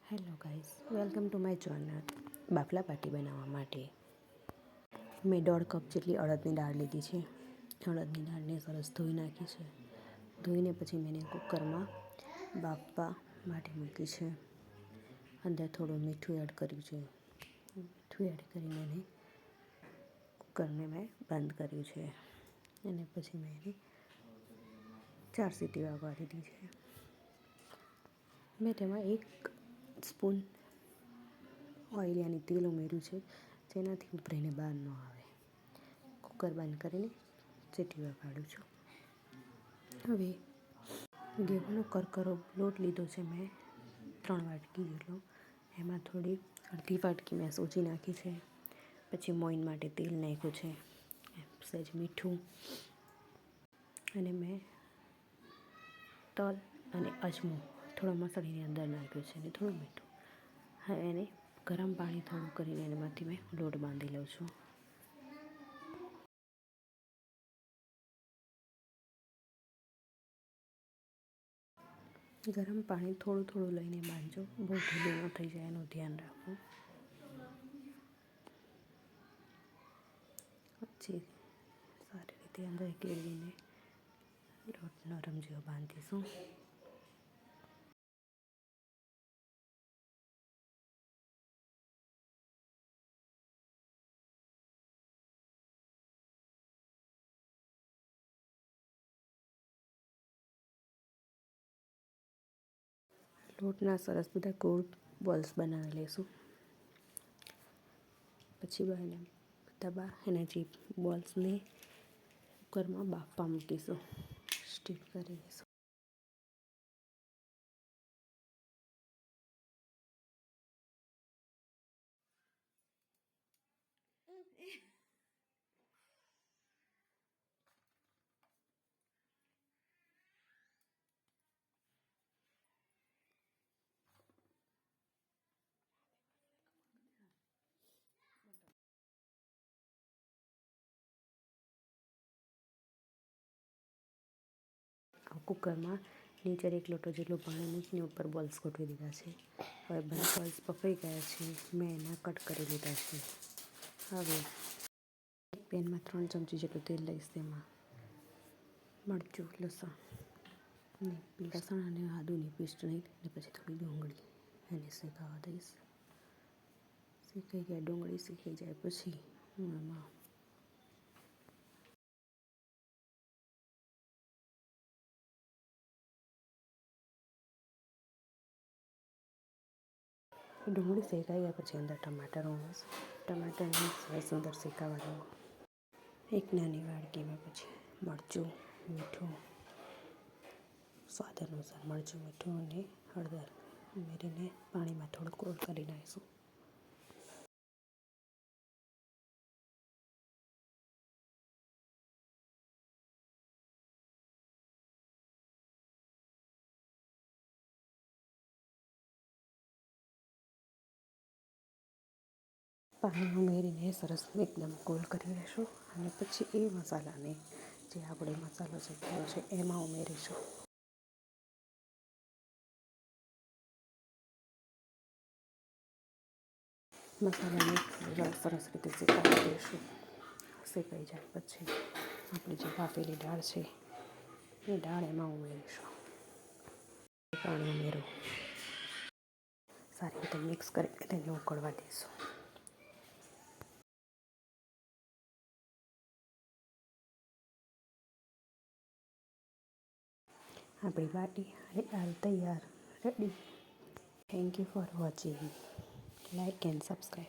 Hello guys, welcome to my channel. બાફલા પાટી બનાવવા માટે મેં 1.5 કપ જેટલી અડદની દાળ લીધી છે. અડદની દાળને સરસ ધોઈ નાખી છે. ધોઈને પછી મેં કુકરમાં બાફવા માટે મૂકી છે. અંદર થોડું મીઠું એડ કર્યું છે. મીઠું એડ કરીને એને કુકરને મેં બંધ કર્યું છે અને પછી મેં એને 4 સીટી વાગવા દીધી છે. મેં તેમાં 1 સ્પૂન ઓઇલ યાની તેલ ઉમેર્યું છે, જેનાથી ઉભરીને બહાર ન આવે. કુકર બંધ કરીને સીટી વગાડું છું. હવે ઘેવનો કરકરો લોટ લીધો છે મેં 3 વાટકી જેટલો. એમાં અડધી વાટકી મેં સોજી નાખી છે. પછી મોઈન માટે તેલ નાખ્યું છે, સહેજ મીઠું અને મેં તલ અને અજમો થોડો મસાળીની અંદર નાખ્યો છે અને થોડું મીઠું. હવે એને ગરમ પાણી થોડું કરીને એમાંથી મેં લોટ બાંધી લઉં છું. ગરમ પાણી થોડું લઈને બાંધજો, બહુ ઢીલું ન થઈ જાય એનું ધ્યાન રાખવું. પછી સારી રીતે અંદર કેળવીને લોટ નરમ જેવો બાંધીશું. લોટના સરસ બધા ગોળ બોલ્સ બનાવી લઈશું. પછી એના જે બોલ્સને કુકરમાં બાફવા મૂકીશું, સ્ટીમ કરી દઈશું. કુકરમાં નીચે 1 લોટો જેટલું પાણી મૂકીને ઉપર બોલ્સ ગોઠવી દીધા છે. હવે બધા બોલ્સ બફાઈ ગયા છે. મેં એના કટ કરી લીધા છે. હવે એક પેનમાં 3 ચમચી જેટલું તેલ લઈશ. તેમાં મરચું, લસણ અને આદુની પેસ્ટ નાખી પછી થોડી ડુંગળી એને શેકાવા દઈશ. ડુંગળી શેકાઈ જાય પછી હું એમાં ડુંગળી શેકાઈ ગયા પછી અંદર ટમાટર ઉમેરીશ. ટમાટરને સરસ અંદર શેકાવા દઉં. એક નાની વાડકીમાં પછી મરચું, મીઠું, સ્વાદ અનુસાર મરચું, મીઠું અને હળદર ઉમેરીને પાણીમાં થોડુંક કોલ્ડ કરી નાખીશું. પાણી ઉમેરીને સરસ એકદમ કોલ્ડ કરી લઈશું અને પછી એ મસાલાને જે આપણે મસાલો શેકેલો છે એમાં ઉમેરીશું. મસાલાને સરસ રીતે શેકાવા દઈશું. શેકાઈ જાય પછી આપણી જે બાફેલી દાળ છે એ દાળ એમાં ઉમેરીશું. પાણી ઉમેરો, સારી રીતે મિક્સ કરીને તેને ઉકળવા દઈશું. આપણી બાટી અને દાળ તૈયાર, ready. Thank you for watching. Like and subscribe.